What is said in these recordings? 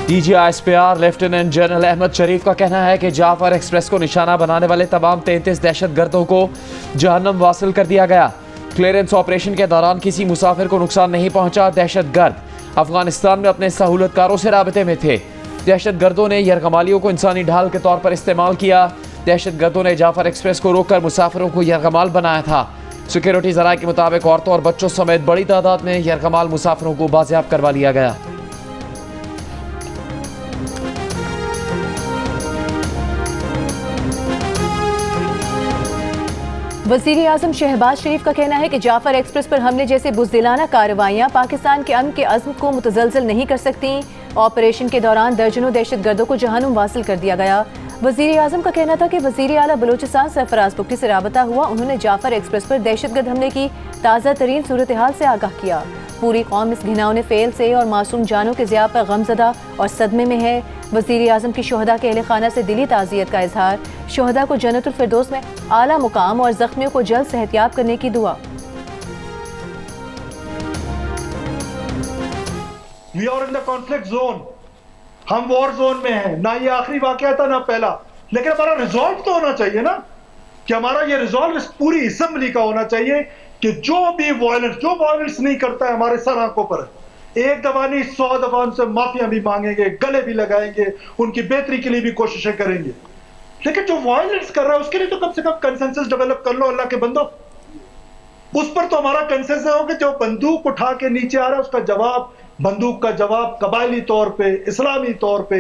DGISPR lieutenant general Ahmad शरीफ का कहना है कि जाफर एक्सप्रेस को निशाना बनाने वाले तमाम 33 दहशतगर्दों को जहन्नम वासिल कर दिया गया। क्लियरेंस ऑपरेशन के दौरान किसी मुसाफिर को नुकसान नहीं पहुंचा। दहशतगर्द अफगानिस्तान में अपने सहूलतकारों से राबते में थे। दहशतगर्दों ने यरगमालियों को इंसानी ढाल के तौर पर इस्तेमाल किया। दहशतगर्दों ने जाफर एक्सप्रेस को रोककर मुसाफिरों को यरगमाल बनाया था। सिक्योरिटी ज़राए के मुताबिक औरतों और बच्चों समेत बड़ी तादाद में यरगमाल मुसाफिरों को बाजियाब करवा लिया गया। वज़ीर आज़म शहबाज शरीफ का कहना है कि जाफर एक्सप्रेस पर हमले जैसे बुज़दिलाना कार्रवाइयाँ पाकिस्तान के अमन के अज़्म को मुतज़लज़ल नहीं कर सकती। ऑपरेशन के दौरान दर्जनों दहशतगर्दों को जहन्नुम वासिल कर दिया गया। वज़ीर आज़म का कहना था कि वज़ीर आला बलूचिस्तान सरफराज बुगटी से राबता हुआ। उन्होंने जाफर एक्सप्रेस पर दहशतगर्द हमले की ताज़ा तरीन सूरत हाल से आगाह किया। पूरी कौम इस घिनौने फेल से और मासूम जानों के ज़िया पर गमज़दा और सदमे में है। वज़ीर आज़म की शोहदा के अहले खाना से दिली ताज़ियत का इजहार। शोहदा को जन्नतुल फिरदौस में आला मुकाम और जख्मियों को जल्द सेहतियाब करने की दुआ। We are in the conflict zone. हम वॉर जोन में हैं। ना ये आखिरी वाकया था ना पहला, लेकिन हमारा रिजॉल्व तो होना चाहिए ना कि हमारा ये रिजॉल्व इस पूरी असेंबली का होना चाहिए कि जो भी वायलेंस नहीं करता है हमारे सर आंखों पर, एक दफा नहीं 100 दफा उनसे माफिया भी मांगेंगे, गले भी लगाएंगे, उनकी बेहतरी के लिए भी कोशिशें करेंगे। लेकिन जो वायलेंस कर रहा है उसके लिए तो कम से कम कंसेंसस डेवलप कर लो। अल्लाह के बंदो, उस पर तो हमारा कंसेंसस हो कि जो बंदूक उठा के नीचे आ रहा है उसका जवाब, बंदूक का जवाब कबायली तौर पे, इस्लामी तौर पे,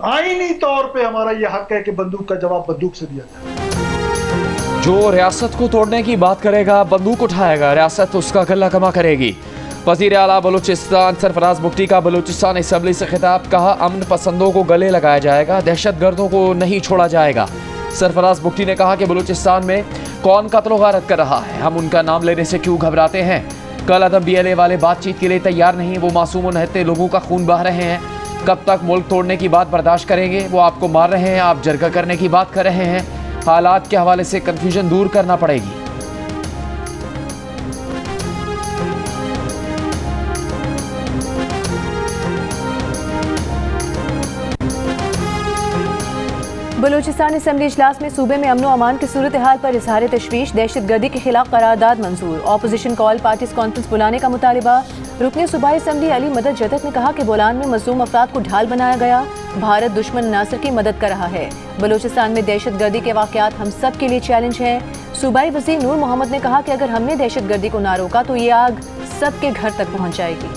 आईनी तौर पे हमारा ये हक है कि बंदूक का जवाब बंदूक से दिया जाए। जो रियासत को तोड़ने की बात करेगा बंदूक उठाएगा, रियासत उसका गला कमा करेगी। वज़ीर आला बलूचिस्तान सरफराज बुगटी का बलूचिस्तान असम्बली से खिताब। कहा, अमन पसंदों को गले लगाया जाएगा, दहशतगर्दों को नहीं छोड़ा जाएगा। सरफराज बुगटी ने कहा कि बलूचिस्तान में कौन कत्ल गारत कर रहा है, हम उनका नाम लेने से क्यों घबराते हैं। कल अदम BLA वाले बातचीत के लिए तैयार नहीं, वो मासूम और नहते लोगों का खून बहा रहे हैं। कब तक मुल्क तोड़ने की बात बर्दाश्त करेंगे। वो आपको मार रहे हैं, आप जरगा करने की बात कर रहे हैं। हालात के हवाले से कन्फ्यूजन दूर करना पड़ेगी। बलूचिस्तान असम्बली इजलास में सूबे में अमन व अमान की सूरत हाल पर इजहार तशवीश। दहशतगर्दी के खिलाफ करारदाद मंजूर। ऑपोजिशन कॉल पार्टीज कॉन्फ्रेंस बुलाने का मुतालिबा। रुकने सूबाई असम्बली अली मदद जदत ने कहा कि बोलान में मजलूम अफराद को ढाल बनाया गया। भारत दुश्मन नासिर की मदद कर रहा है। बलूचिस्तान में दहशतगर्दी के वाक़यात हम सब के लिए चैलेंज हैं। सूबाई वज़ीर नूर मोहम्मद ने कहा कि अगर हमने दहशतगर्दी को ना रोका तो ये आग सबके घर तक पहुँच जाएगी।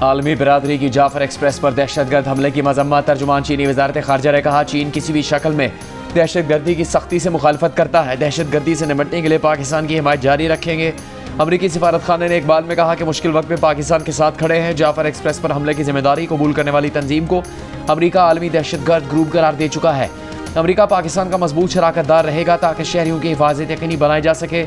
आलमी बिरादरी की जाफर एक्सप्रेस पर दहशतगर्द हमले की मजम्मत। तर्जुमान चीनी वजारत खारजा ने कहा, चीन किसी भी शक्ल में दहशतगर्दी की सख्ती से मुखालफत करता है। दहशतगर्दी से निपटने के लिए पाकिस्तान की हिमायत जारी रखेंगे। अमरीकी सिफारत खाने ने इकबाल में कहा कि मुश्किल वक्त में पाकिस्तान के साथ खड़े हैं। जाफर एक्सप्रेस पर हमले की जिम्मेदारी कबूल करने वाली तंजीम को अमरीका आलमी दहशतगर्द ग्रुप करार दे चुका है। अमरीका पाकिस्तान का मजबूत शराकतदार रहेगा ताकि शहरियों की हिफाजत यकीनी बनाई जा सके।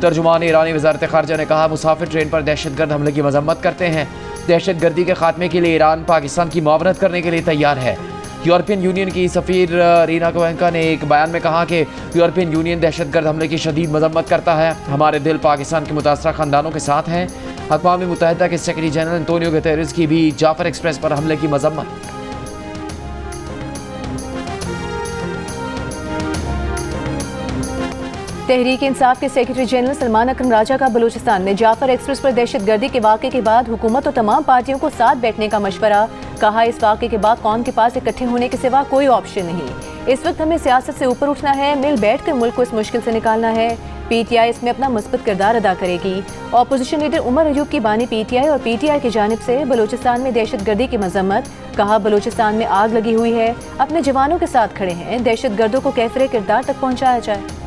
तर्जुमान ईरानी वजारत खारजा ने कहा, मुसाफिर ट्रेन पर दहशतगर्द हमले की मजम्मत करते हैं। दहशतगर्दी के खात्मे के लिए ईरान पाकिस्तान की मुआवनत करने के लिए तैयार है। यूरोपियन यूनियन की सफ़ीर रीना कोहेंका ने एक बयान में कहा कि यूरोपियन यूनियन दहशतगर्द हमले की शदीद मजम्मत करता है। हमारे दिल पाकिस्तान के मुतासरा ख़ानदानों के साथ हैं। अक़वाम मुत्तहिदा के सेक्रेटरी जनरल एंटोनियो गुतेरेस की भी जाफर एक्सप्रेस पर हमले की मजम्मत। तहरीक इंसाफ के सेक्रेटरी जनरल सलमान अकरम राजा का बलूचिस्तान में जाफर एक्सप्रेस पर दहशतगर्दी के वाक़े के बाद हुकूमत और तमाम पार्टियों को साथ बैठने का मशवरा। कहा, इस वाक़े के बाद कौम के पास इकट्ठे होने के सिवा कोई ऑप्शन नहीं। इस वक्त हमें सियासत से ऊपर उठना है, मिल बैठ कर मुल्क को इस मुश्किल से निकालना है। PTI इसमें अपना मुस्बत किरदार अदा करेगी। ऑपोजिशन लीडर उमर अयूब की बानी PTI और PTI की जानिब से बलूचिस्तान में दहशतगर्दी की मजम्मत। कहा, बलूचिस्तान में आग लगी हुई है, अपने जवानों के साथ खड़े हैं, दहशतगर्दों को कैफरे किरदार तक पहुँचाया जाए।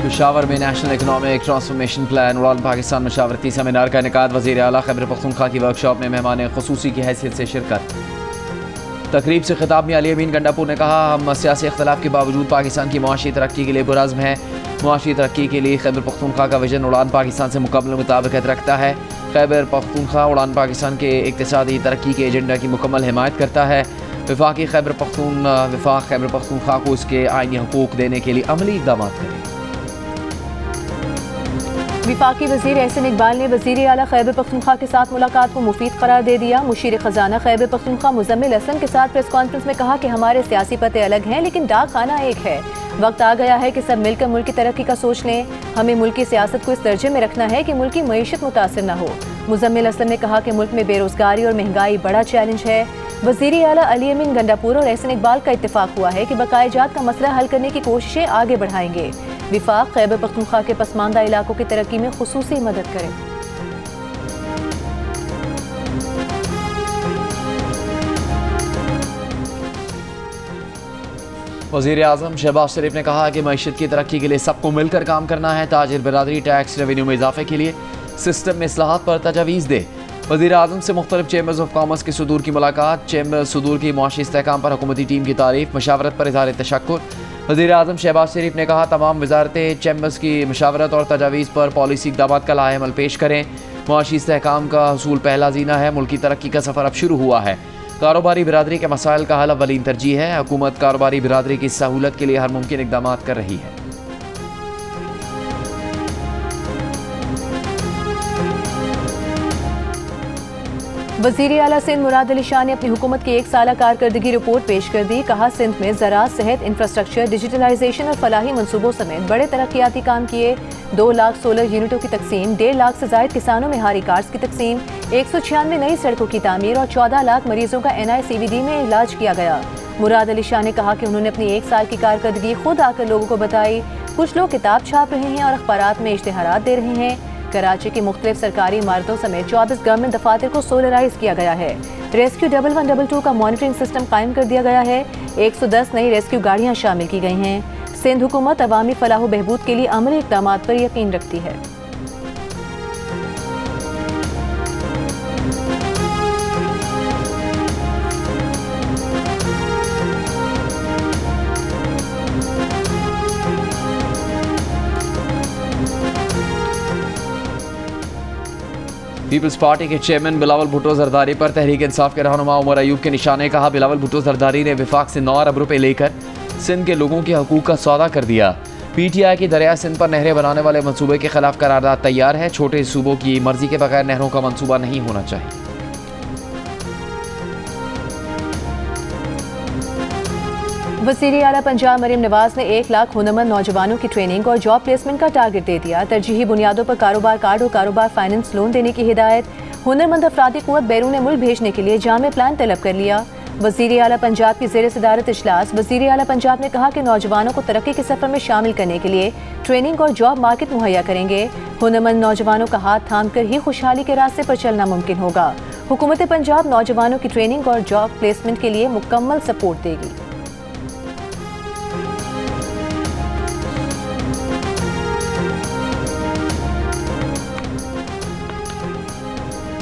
पेशावर में नेशनल इकनॉमिक ट्रांसफॉर्मेशन प्लान उड़ान पाकिस्तान मशावरती सेमिनार का इनेकाद। वज़ीर आला खैबर पख्तूनख्वा की वर्कशॉप में मेहमान खुसूसी की हैसियत से शिरकत। तकरीब से खिताब में अली अमीन गंडापुर ने कहा, हम सियासी इख्तलाफ के बावजूद पाकिस्तान की मुआशी तरक्की के लिए पुरज़्म हैं। मुआशी तरक्की के लिए खैबर पख्तूनख्वा का विजन उड़ान पाकिस्तान से मुकम्मल मुताबिकत रखता है। खैबर पख्तूनख्वा उड़ान पाकिस्तान के इक़्तिसादी तरक्की के एजेंडा की मुकम्मल हिमायत करता है। वफाक खैबर पख्तूनख्वा को इसके आइनी हुकूक देने के लिए अमली इक़दाम करें। वफाकी वज़ीर एहसन इकबाल ने वज़ीर आला खैबर पख्तूनख्वा के साथ मुलाकात को मुफीद करार दे दिया। मुशीर ख़जाना खैबर पख्तूनख्वा मुज़म्मिल हसन के साथ प्रेस कॉन्फ्रेंस में कहा कि हमारे सियासी पते अलग हैं लेकिन डाक खाना एक है। वक्त आ गया है कि सब मिलकर मुल्क की तरक्की का सोच लें। हमें मुल्क की सियासत को इस दर्जे में रखना है कि मुल्क की मईशत मुतासर न हो। मुज़म्मिल हसन ने कहा कि मुल्क में बेरोज़गारी और महंगाई बड़ा चैलेंज है। वज़ीर आला अली अमीन गंडापुर और एहसन इकबाल का इत्तेफाक हुआ है कि बकाया जात का मसला हल करने की कोशिशें आगे बढ़ाएंगे। विफाक खैबर पख्तूनख्वा के पसमानदा इलाकों की तरक्की में खुसूसी मदद करे। वज़ीर आज़म शहबाज शरीफ ने कहा कि मईशत की तरक्की के लिए सबको मिलकर काम करना है। ताजिर बिरादरी टैक्स रेवेन्यू में इजाफे के लिए सिस्टम में इस्लाहात पर तजावीज़ दे। वज़ीर आज़म से मुख्तलिफ चैम्बर्स ऑफ कॉमर्स के सदूर की मुलाकात। चैम्बर सदूर की मुआशी इस्तेहकाम पर हुकूमती टीम की तारीफ, मशावरत पर इज़हार तशक्कुर। वज़ीर आज़म शहबाज शरीफ ने कहा, तमाम वजारतें चैम्बर्स की मशावरत और तजावीज़ पर पॉलिसी इक़दामात का लाएअमल पेश करें। मुआशी इस्तेहकाम का हसूल पहला जीना है। मुल्क की तरक्की का सफ़र अब शुरू हुआ है। कारोबारी बिरादरी के मसाइल का हल अव्वलीन तरजीह है। हुकूमत कारोबारी बिरादरी की सहूलत के लिए हर मुमकिन इक़दामात कर रही है। वज़ीर आला सिंध मुराद अली शाह ने अपनी हुकूमत की एक साला कारकर्दगी रिपोर्ट पेश कर दी। कहा, सिंध में ज़राअत, सेहत, इंफ्रास्ट्रक्चर, डिजिटलाइजेशन और फलाही मनसूबों समेत बड़े तरक्याती काम किए। 2 लाख सोलर यूनिटों की तकसीम, 1.5 लाख से ज़ायद किसानों में हारी कार्ड्स की तकसीम, 196 नई सड़कों की तामीर और 14 लाख मरीजों का NICVD में इलाज किया गया। मुराद अली शाह ने कहा कि उन्होंने अपनी 1 साल की कारकर्दगी खुद आकर लोगों को बताई। कुछ लोग किताब छाप रहे हैं और अखबारात में इश्तिहारात दे रहे हैं। कराची की मुख्तलिफ सरकारी इमारतों समेत 24 गवर्नमेंट दफातर को सोलराइज किया गया है। रेस्क्यू 1112 का मॉनिटरिंग सिस्टम कायम कर दिया गया है। 110 नई रेस्क्यू गाड़ियां शामिल की गई हैं। सिंध हुकूमत अवामी फलाह बहबूद के लिए अमली इक़दामात पर यकीन रखती है। पीपल्स पार्टी के चेयरमैन बिलावल भुट्टो जरदारी पर तहरीक इंसाफ के रहनुमा उमर अयूब के निशाने। कहा, बिलावल भुट्टो जरदारी ने विफाक से 9 अरब रुपए लेकर सिंध के लोगों के हकूक का सौदा कर दिया। PTI की दरिया सिंध पर नहरें बनाने वाले मंसूबे के खिलाफ करारदाद तैयार है। छोटे सूबों की मर्जी के बगैर नहरों का मंसूबा नहीं होना चाहिए। वज़ीर आला पंजाब मरीम नवाज ने 1 लाख हुनरमंद नौजवानों की ट्रेनिंग और जॉब प्लेसमेंट का टारगेट दे दिया। तरजीही बुनियादों पर कारोबार कार्ड और कारोबार फाइनेंस लोन देने की हिदायत। हुनरमंद अफरादी कुव्वत बैरून मुल्क भेजने के लिए जामे प्लान तलब कर लिया। वज़ीर आला पंजाब की ज़ेर सदारत इजलास। वज़ीर आला पंजाब ने कहा कि नौजवानों को तरक्की के सफ़र में शामिल करने के लिए ट्रेनिंग और जॉब मार्केट मुहैया करेंगे। हुनरमंद नौजवानों का हाथ थाम कर ही खुशहाली के रास्ते पर चलना मुमकिन होगा। हुकूमत पंजाब नौजवानों की ट्रेनिंग और जॉब प्लेसमेंट के लिए मुकम्मल सपोर्ट देगी।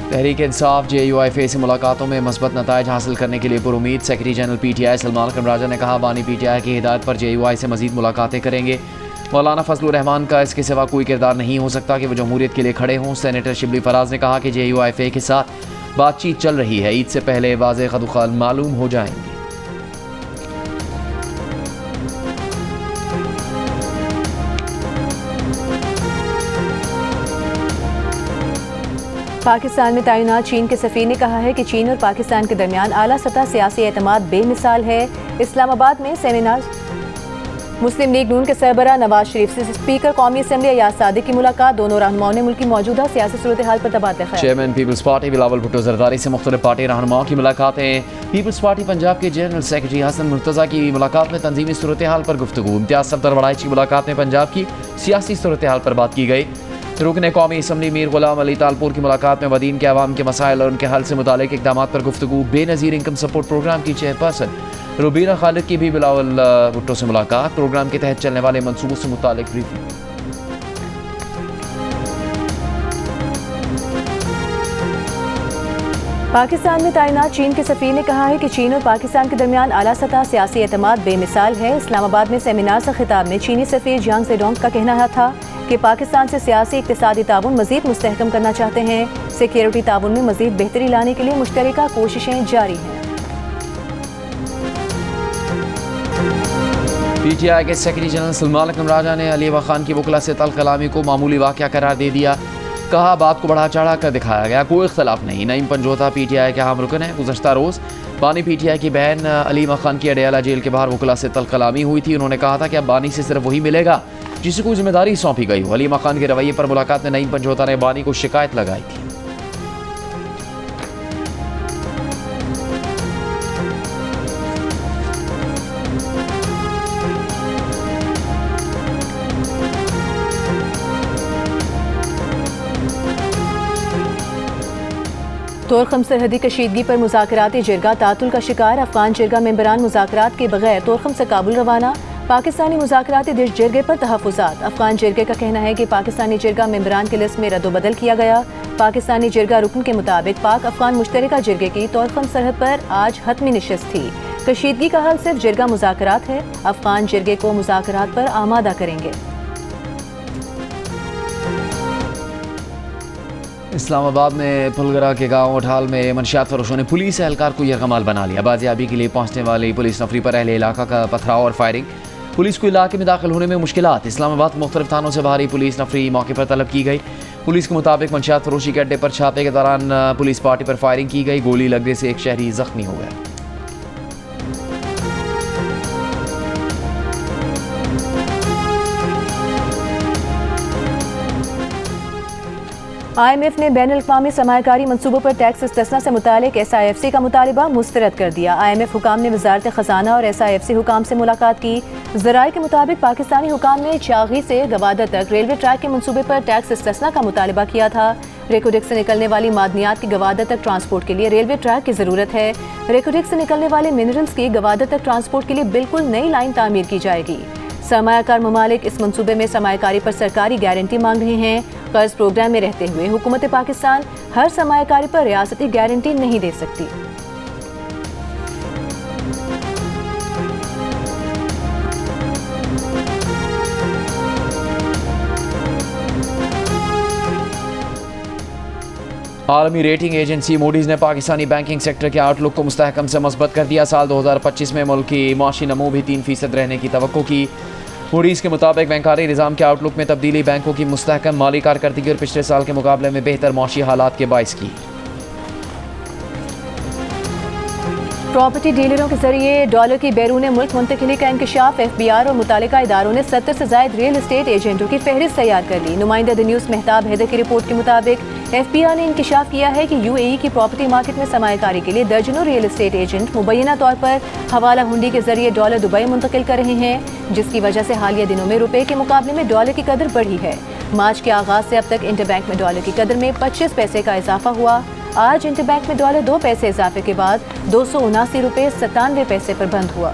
तहरीक इंसाफ JUIFA से मुलाकातों में मस्बत नताइज हासिल करने के लिए पुरुमीद। सेक्रेटरी जनरल PTI सलमान कमराजा ने कहा, बानी PTI की हिदायत पर JUI से मजीद मुलाकातें करेंगे। मौलाना फजलुर रहमान का इसके सिवा कोई किरदार नहीं हो सकता कि वो जमहूरियत के लिए खड़े हों। सेनेटर शिबली फराज ने कहा कि JUIFA के साथ बातचीत चल रही है। ईद से पहले वाज़ेह खदुखाल मालूम हो जाएंगे। पाकिस्तान में तैनात चीन के सफ़ीर ने कहा है कि चीन और पाकिस्तान के दरमियान आला सतह सियासी एतमाद बेमिसाल है। इस्लामाबाद में सेमिनार मुस्लिम लीग नून के सरबराह नवाज शरीफ से स्पीकर कौमी असम्बली अयाज सादिक की मुलाकात। दोनों रहनुमाओं ने मुल्क की मौजूदा सियासी सूरत हाल पर तबादला ख्याल। Chairman peoples party Bilawal Bhutto Zardari से मुख्तलिफ पार्टी रहनुमाओं की मुलाकातें। पीपल्स पार्टी पंजाब के जनरल सेक्रेटरी हसन मुर्तज़ा की मुलाकात में तंजीमी सूरत हाल पर गुफ्तगू। इम्तियाज सफदर वड़ाइच की मुलाकात में पंजाब की सियासी सूरत हाल पर बात की गई। रुकन कौमी असम्बली मीर गुलाम अली तालपुर की मुलाकात में वदीन के अवाम के मसाइल और उनके हल से मुतालिक इक़दाम पर गुफ्तगू। बेनज़ीर इनकम सपोर्ट प्रोग्राम की चेयरपर्सन रुबीना खालिद की भी बिलावल भुट्टो से मुलाकात। प्रोग्राम के तहत चलने वाले मंसूबों से मुतालिक ब्रीफिंग। पाकिस्तान में तैनात चीन के सफीर ने कहा है कि चीन और पाकिस्तान के दरमियान आला सतह सियासी एतमाद बेमिसाल है। इस्लामाबाद में सेमिनार से खिताब में चीनी सफीर जियांग जेडोंग का कहना था कि पाकिस्तान से सियासी इक्तिसादी ताउन मजीद मुस्तहकम करना चाहते हैं। सिक्योरिटी ताउन में मजीद बेहतरी लाने के लिए मुश्तरका कोशिशें जारी हैं। PTI के सेक्रेटरी जनरल सलमान अकरम राजा ने अली वक्फ खान की वकला से तल्ख कलामी को मामूली वाक़या करार दे दिया। कहा बात को बढ़ा चढ़ा कर दिखाया गया, कोई इख्तलाफ नहीं। नईम पंजोता PTI के अहम रुकन है। गुज़श्ता रोज़ बानी PTI की बहन अली वक्फ खान की अडयाला जेल के बाहर वकला से तल्ख कलामी हुई थी। उन्होंने कहा था कि अब बानी से सिर्फ वही मिलेगा जिसे कोई जिम्मेदारी सौंपी गई हो। अली वक्फ खान के रवैये पर मुलाकात में नईम पंजोता ने बानी को शिकायत लगाई थी। तोरखम सरहदी कशीदगी पर मुज़ाकराती जिरगा तातुल का शिकार। अफगान जिरगा मेंबरान मुज़ाकरात के बगैर तोरखम से काबुल रवाना। पाकिस्तानी मुज़ाकराती दिश जिरगे पर तहफ़्फ़ुज़ात। अफगान जिरगे का कहना है कि पाकिस्तानी जिरगा मेंबरान की लिस्ट में रद्दोबदल किया गया। पाकिस्तानी जिरगा रुकन के मुताबिक पाक अफगान मुश्तरका जिरगे की तोरखम सरहद पर आज हतमी नशिस्त थी। कशीदगी का हल सिर्फ जिरगा मुज़ाकरात है। अफगान जिरगे को मुज़ाकरात पर आमादा करेंगे। इस्लामाबाद में फुलगरा के गांव उठाल में मनशियात फरोशों ने पुलिस एहलकार को यरगमाल बना लिया। बाजियाबी के लिए पहुंचने वाली पुलिस नफरी पर अहले इलाका का पथराव और फायरिंग। पुलिस को इलाके में दाखिल होने में मुश्किलात। इस्लामाबाद के मुख्तलिफ थानों से बाहरी पुलिस नफरी मौके पर तलब की गई। पुलिस के मुताबिक मनशियात फरोशी के अड्डे पर छापे के दौरान पुलिस पार्टी पर फायरिंग की गई। गोली लगने से एक शहरी जख्मी हो गया। IMF ने बैनुल-अक़वामी सरमायाकारी मनसूबों पर टैक्स इस्तिस्ना से मुतालिक SIFC का मुतालिबा मुस्तरद कर दिया। IMF हुकाम ने वज़ारत ख़ज़ाना और SIFC हुकाम से मुलाकात की। ज़राए के मुताबिक पाकिस्तानी हुकाम ने चागी से गवादर तक रेलवे ट्रैक के मनसूबे पर टैक्स इस्तिस्ना का मुतालिबा किया था। रेकोडिक से निकलने वाली मादनियात की गवादर तक ट्रांसपोर्ट के लिए रेलवे ट्रैक की ज़रूरत है। रेकोडिक से निकलने वाले मिनरल्स की गवादर तक ट्रांसपोर्ट के लिए बिल्कुल नई लाइन तामीर की जाएगी। सरमायाकार ममालिक इस मंसूबे में सरमायाकारी पर सरकारी गारंटी मांग रहे हैं। कर्ज प्रोग्राम में रहते हुए हुकूमत पाकिस्तान हर सरमायाकारी पर रियासती गारंटी नहीं दे सकती। आलमी रेटिंग एजेंसी मूडीज़ ने पाकिस्तानी बैंकिंग सेक्टर के आउटलुक को मुस्तहकम से मस्बत कर दिया। साल 2025 में मुल्क की माशी नमो भी 3% रहने की तवक्को की। मूडीज़ के मुताबिक बैंकारी निज़ाम के आउटलुक में तब्दीली बैंकों की मुस्तहकम माली कारकर्दगी और पिछले साल के मुकाबले में बेहतर माशी हालात के बाइस की। प्रॉपर्टी डीलरों के जरिए डॉलर की बैरून मुल्क मुंतकिली का इंकशाफ। FBI और मुतालिका इदारों ने 70 से ज़ायद रियल एस्टेट एजेंटों की फहरिस्त तैयार कर ली। नुमाइंदा द न्यूज़ मेहताब हैदर की रिपोर्ट के मुताबिक FBI ने इंकशाफ किया है कि UAE की प्रॉपर्टी मार्केट में सरमायाकारी के लिए दर्जनों रियल एस्टेट एजेंट मुबैना तौर पर हवाला हुंडी के जरिए डॉलर दुबई मुंतकिल कर रहे हैं, जिसकी वजह से हालिया दिनों में रुपए के मुकाबले में डॉलर की कदर बढ़ी है। मार्च के आगाज से अब तक इंटरबैंक में डॉलर की कदर में 25 पैसे का इजाफा हुआ। आज इंटरबैंक में डॉलर 2 पैसे इजाफे के बाद 279 रुपये 97 पैसे पर बंद हुआ।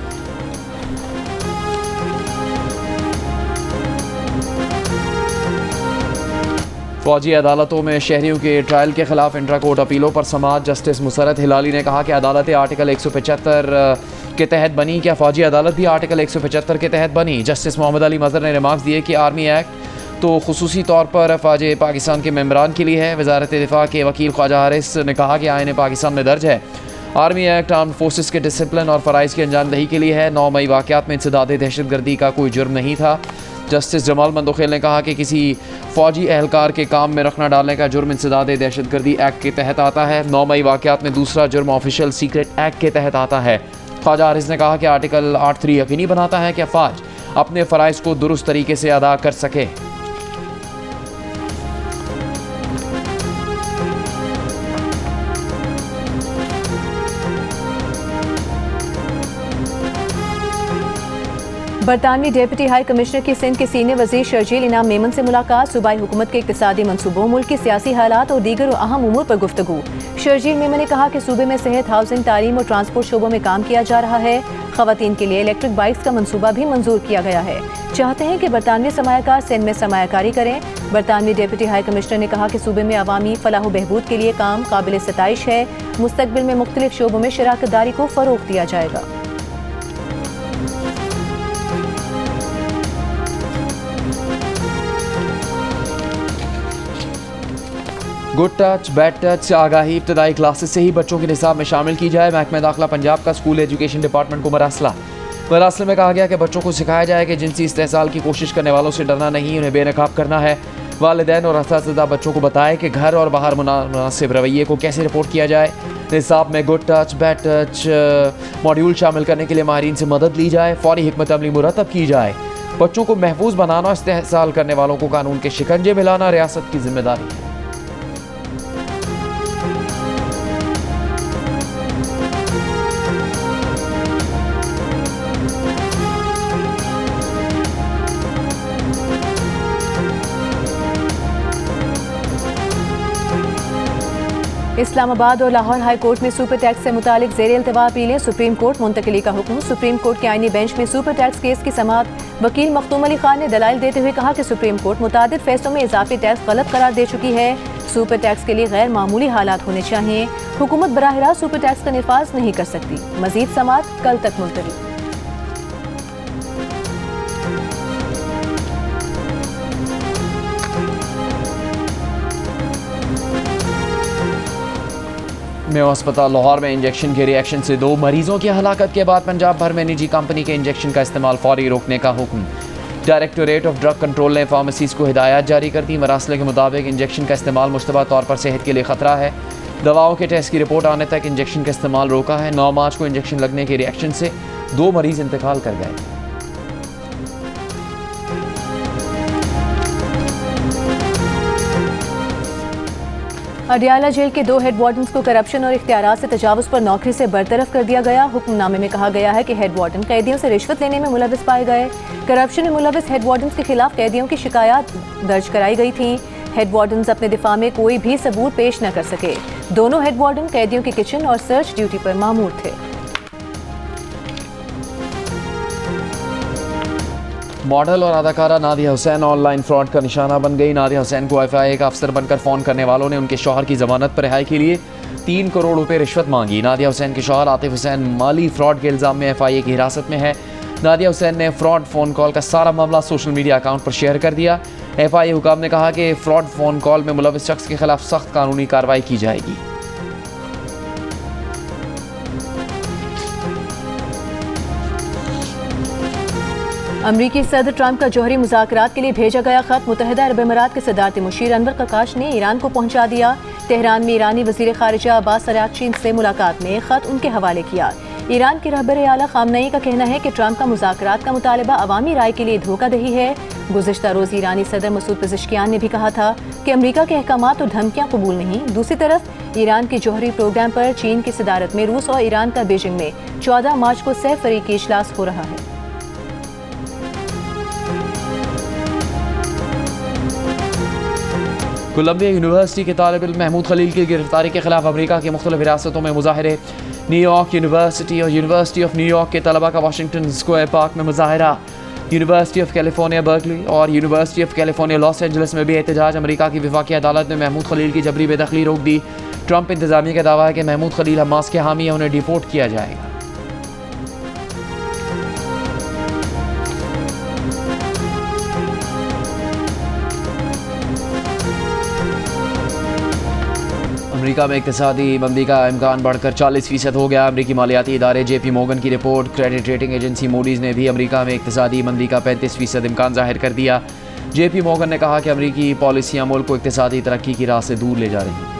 फौजी अदालतों में शहरियों के ट्रायल के खिलाफ इंट्रा कोर्ट अपीलों पर समाअत। जस्टिस मुसरत हिलाली ने कहा कि अदालतें आर्टिकल 175 के तहत बनी। क्या फौजी अदालत भी आर्टिकल 175 के तहत बनी? जस्टिस मोहम्मद अली मज़हर ने रिमार्क्स दिए कि आर्मी एक्ट तो खुसूसी तौर पर फ़ौज पाकिस्तान के मेम्बरान के लिए है। वज़ारत दिफ़ा के वकील ख्वाजा हारिस ने कहा कि आईन पाकिस्तान में दर्ज है। आर्मी एक्ट आर्म फोर्सेस के डिसिप्लिन और फ़राइज़ की अंजामदही के लिए है। 9 मई वाक़यात में इंसदाद दहशतगर्दी का कोई जुर्म नहीं था। जस्टिस जमाल मंदोखेल ने कहा कि किसी फ़ौजी एहलकार के काम में रखना डालने का जुर्म इंसदाद दहशतगर्दी एक्ट के तहत आता है। 9 मई वाक़यात में दूसरा जुर्म ऑफिशियल सीक्रेट एक्ट के तहत आता है। ख्वाजा हारिस ने कहा कि आर्टिकल 83 यकीनी बनाता है कि फ़ौज अपने फ़राइज़ को दुरुस्त तरीके से अदा कर सके। बरतानवी डेप्यूटी हाई कमिश्नर की सिंध के सीनियर वजीर शर्जील इनाम मेमन से मुलाकात। सूबाई हुकूमत के इक्तिसादी मनसूबों, मुल्क की सियासी हालात और दीगर अहम उमूर पर गुफ्तगू। शर्जील मेमन ने कहा कि सूबे में सेहत, हाउसिंग, तालीम और ट्रांसपोर्ट शोबों में काम किया जा रहा है। खवातीन के लिए इलेक्ट्रिक बाइक्स का मंसूबा भी मंजूर किया गया है। चाहते हैं कि बरतानवी सरमायाकार सिंध में सरमायाकारी करें। बरतानवी डिप्टी हाई कमिश्नर ने कहा कि सूबे में अवामी फलाह बहबूद के लिए काम काबिल सताइश है। मुस्तकबिल में मुख्तलिफ शोबों में शराकत दारी को फरोग दिया जाएगा। गुड टच बैड टच से आगाही इब्तदाई क्लासेस से ही बच्चों के निसाब में शामिल की जाए। महकमा दाखिला पंजाब का स्कूल एजुकेशन डिपार्टमेंट को मरासले में कहा गया कि बच्चों को सिखाया जाए कि जिनसी इस्तेहसाल की कोशिश करने वालों से डरना नहीं, उन्हें बेनकाब करना है। वालिदैन और असातिज़ा बच्चों को बताएं कि घर और बाहर मुनासिब रवैये को कैसे रिपोर्ट किया जाए। निसाब में good touch bad touch module शामिल करने के लिए माहिरीन से मदद ली जाए। फौरी हिकमत अमली मुरतब की जाए। बच्चों को महफूज बनाना, इस्तेहसाल करने वालों को कानून के शिकंजे में लाना रियासत की जिम्मेदारी है। इस्लामाबाद और लाहौर हाई कोर्ट में सुपर टैक्स से मुतालिक ज़ेरे इल्तवा अपीलें। सुप्रीम कोर्ट मुंतकिली का हुक्म। सुप्रीम कोर्ट के आईनी बेंच में सुपर टैक्स केस की समाअत। वकील मखदूम अली खान ने दलाइल देते हुए कहा कि सुप्रीम कोर्ट मुतादिद फैसलों में इजाफी टैक्स गलत करार दे चुकी है। सुपर टैक्स के लिए गैर मामूली हालात होने चाहिए। हुकूमत बराह रास्त सुपर टैक्स का निफाज नहीं कर सकती। मजीद समाअत कल तक मुलतवी। मेयो अस्पताल लाहौर में इंजेक्शन के रिएक्शन से 2 मरीजों की हलाकत के बाद पंजाब भर में निजी कंपनी के इंजेक्शन का इस्तेमाल फौरी रोकने का हुक्म। डायरेक्टोरेट ऑफ ड्रग कंट्रोल ने फार्मेसीज को हिदायत जारी कर दी। मरासले के मुताबिक इंजेक्शन का इस्तेमाल मुश्तबा तौर पर सेहत के लिए खतरा है। दवाओं के टेस्ट की रिपोर्ट आने तक इंजेक्शन का इस्तेमाल रोका है। 9 मार्च को इंजेक्शन लगने के रिएक्शन से 2 मरीज इंतकाल कर गए। अडियाला जेल के 2 हेड वार्डन्स को करप्शन और इख्तियारात से तजावुज़ पर नौकरी से बरतरफ कर दिया गया। हुक्मनामे में कहा गया है कि हेड वार्डन कैदियों से रिश्वत लेने में मुलविस पाए गए। करप्शन में मुलविस हेड वार्डन्स के खिलाफ कैदियों की शिकायत दर्ज कराई गई थी। हेड वार्डन्स अपने दिफा में कोई भी सबूत पेश न कर सके। दोनों हेड वार्डन कैदियों की किचन और सर्च ड्यूटी पर मामूर थे। मॉडल और अदाकारा नादिया हुसैन ऑनलाइन फ्रॉड का निशाना बन गई। नादिया हुसैन को FIA का अफसर बनकर फ़ोन करने वालों ने उनके शौहर की ज़मानत पर रिहाई के लिए 3 करोड़ रुपए रिश्वत मांगी। नादिया हुसैन के शौहर आतिफ हुसैन माली फ्रॉड के इल्ज़ाम में FIA की हिरासत में है। नादिया हुसैन ने फ्रॉड फ़ोन कॉल का सारा मामला सोशल मीडिया अकाउंट पर शेयर कर दिया। FIA हुकाम ने कहा कि फ्रॉड फ़ोन कॉल में मुलविस शख्स के खिलाफ सख्त कानूनी कार्रवाई की जाएगी। अमरीकी सदर ट्रंप का जौहरी मुज़ाकरात के लिए भेजा गया खत मुत्तहिदा अरब अमीरात के सदारती मुशीर अनवर ककाश ने ईरान को पहुंचा दिया। तेहरान में ईरानी वज़ीर ख़ारिजा अब्बास अराग़ची से मुलाकात में खत उनके हवाले किया। ईरान के रहबर आला ख़ामनई का कहना है कि ट्रंप का मुज़ाकरात का मुतालबा अवामी राय के लिए धोखादही है। गुज़िश्ता रोज़ ईरानी सदर मसूद पेज़ेश्कियान ने भी कहा था कि अमरीका के अहकामात और धमकियाँ कबूल नहीं। दूसरी तरफ ईरान के जौहरी प्रोग्राम पर चीन की सदारत में रूस और ईरान का बीजिंग में 14 मार्च को सह फरीकी इजलास हो रहा है। कोलंबिया यूनिवर्सिटी के तालिब इल्म महमूद खलील की गिरफ्तारी के खिलाफ अमरीका की मुख्तलिफ रियासतों में मुजाहरे। न्यूयॉर्क यूनिवर्सिटी और यूनिवर्सिटी ऑफ न्यूयॉर्क के तलबा का वाशिंगटन स्क्वायर पार्क में मुजाहरा। यूनिवर्सिटी ऑफ कैलिफोर्निया बर्कली और university of California Los Angeles में भी एहतजाज। अमरीका की वफाकी अदालत ने महमूद खलील की जबरी बेदखली रोक दी। ट्रंप इंतजामिया का दावा है कि महमूद खलील हमास के हामी है, उन्हें डिपोर्ट किया जाएगा। अमेरिका में इक़्तिसादी मंदी का इम्कान बढ़कर 40% हो गया। अमरीकी मालियाती इदारे JP मोर्गन की report. Credit rating agency Moody's ने भी अमरीका में इक़्तिसादी मंदी का 35% इम्कान जाहिर कर दिया। JP मोर्गन ने कहा कि अमरीकी पॉलिसियाँ मुल्क को इक़्तिसादी तरक्की की राह से दूर ले जा रही हैं।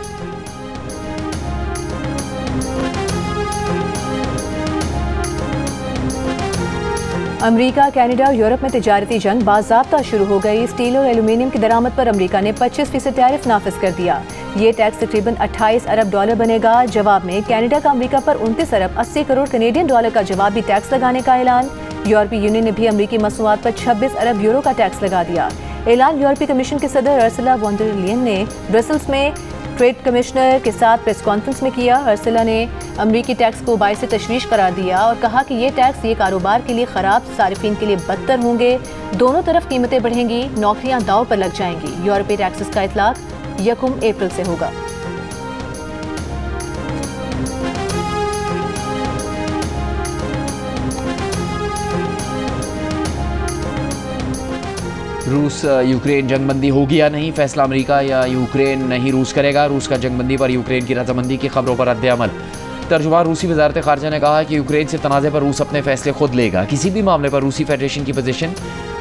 अमरीका, कनाडा और यूरोप में तिजारती जंग बाज़ाब्ता शुरू हो गई। स्टील और एल्यूमीनियम की दरामद पर अमरीका ने 25% टैरिफ नाफिज कर दिया। ये टैक्स तकरीबन $28 अरब बनेगा। जवाब में कनाडा का अमरीका पर 29 अरब 80 करोड़ कनेडियन डॉलर का जवाबी टैक्स लगाने का ऐलान। यूरोपीय यूनियन ने भी अमरीकी मसनूआत पर 26 अरब यूरो का टैक्स लगा दिया। ऐलान यूरोपीय कमीशन के सदर अर्सुला वॉन डर लेयन ने ब्रसल्स में ट्रेड कमिश्नर के साथ प्रेस कॉन्फ्रेंस में किया। अर्सला ने अमरीकी टैक्स को बाइस तशवीश करार दिया और कहा कि ये टैक्स ये कारोबार के लिए ख़राब, सारिफिन के लिए बदतर होंगे। दोनों तरफ कीमतें बढ़ेंगी, नौकरियां दांव पर लग जाएंगी। यूरोपीय टैक्सेस का इतलाक 1 अप्रैल से होगा। रूस यूक्रेन जंगबंदी होगी या नहीं, फैसला अमेरिका या यूक्रेन नहीं रूस करेगा। रूस का जंगबंदी पर यूक्रेन की रजामंदी की खबरों पर रद्द-ए-अमल। तर्जुमान रूसी वजारत खारजा ने कहा कि यूक्रेन से तनाज़े पर रूस अपने फैसले खुद लेगा। किसी भी मामले पर रूसी फेडरेशन की पोजीशन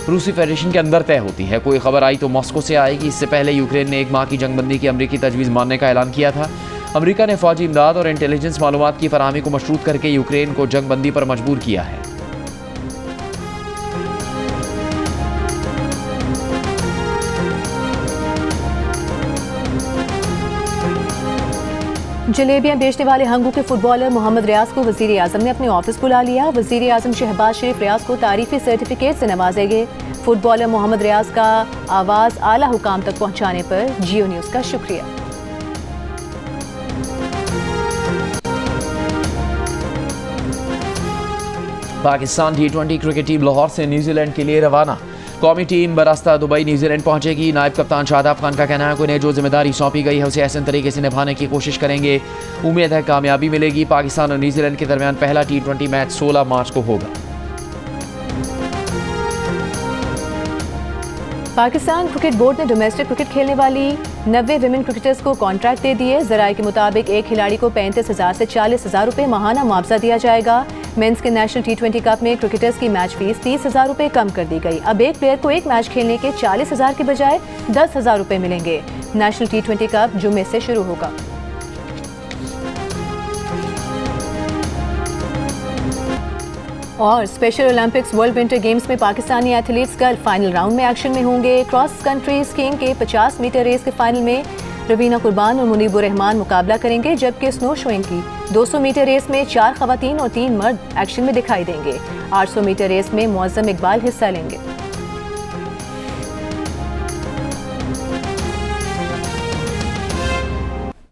रूसी फेडरेशन के अंदर तय होती है। कोई खबर आई तो मॉस्को से आएगी। इससे पहले यूक्रेन ने 1 माह की जंगबंदी की अमरीकी तजवीज़ मानने का ऐलान किया था। अमरीका ने फौजी इमदाद और इंटेलिजेंस मालूमात की फराहमी को मशरूत करके यूक्रेन को जंगबंदी पर मजबूर किया है। जलेबियां बेचने वाले हंगू के फुटबॉलर मोहम्मद रियाज को वजीर आजम ने अपने ऑफिस बुला लिया। वजीर आजम शहबाज शरीफ रियाज को तारीफी सर्टिफिकेट से नवाजेंगे। फुटबॉलर मोहम्मद रियाज का आवाज़ आला हुकाम तक पहुंचाने पर जियो न्यूज़ का शुक्रिया। Pakistan T20 cricket team Lahore से न्यूजीलैंड के लिए रवाना। कौमी टीम बरास्ता दुबई न्यूजीलैंड पहुंचेगी। नायब कप्तान शादाब खान का कहना है कि उन्हें जो जिम्मेदारी सौंपी गई है उसे ऐसे तरीके से निभाने की कोशिश करेंगे। उम्मीद है कामयाबी मिलेगी। पाकिस्तान और न्यूजीलैंड के दरमियान पहला T20 मैच 16 मार्च को होगा। पाकिस्तान क्रिकेट बोर्ड ने डोमेस्टिक क्रिकेट खेलने वाली 90 विमेन क्रिकेटर्स को कॉन्ट्रैक्ट दे दिए। जराये के मुताबिक एक खिलाड़ी को 35,000 से 40,000 रुपये माहाना मुआवजा दिया जाएगा। मेंस के नेशनल T20 कप में क्रिकेटर्स की मैच फीस 30,000 रुपये कम कर दी गई। अब एक प्लेयर को एक मैच खेलने के 40,000 के बजाय 10,000 रुपये मिलेंगे। नेशनल T20 कप जुम्मे से शुरू होगा। और special Olympics world winter games में पाकिस्तानी एथलीट्स कल फाइनल राउंड में एक्शन में होंगे। क्रॉस कंट्री स्कीइंग के 50 मीटर रेस के फाइनल में रवीना कुर्बान और मुनीबुर रहमान मुकाबला करेंगे, जबकि स्नो शोइंग की 200 मीटर रेस में 4 खवातीन और 3 मर्द एक्शन में दिखाई देंगे। 800 मीटर रेस में मुअज्जम इकबाल हिस्सा लेंगे।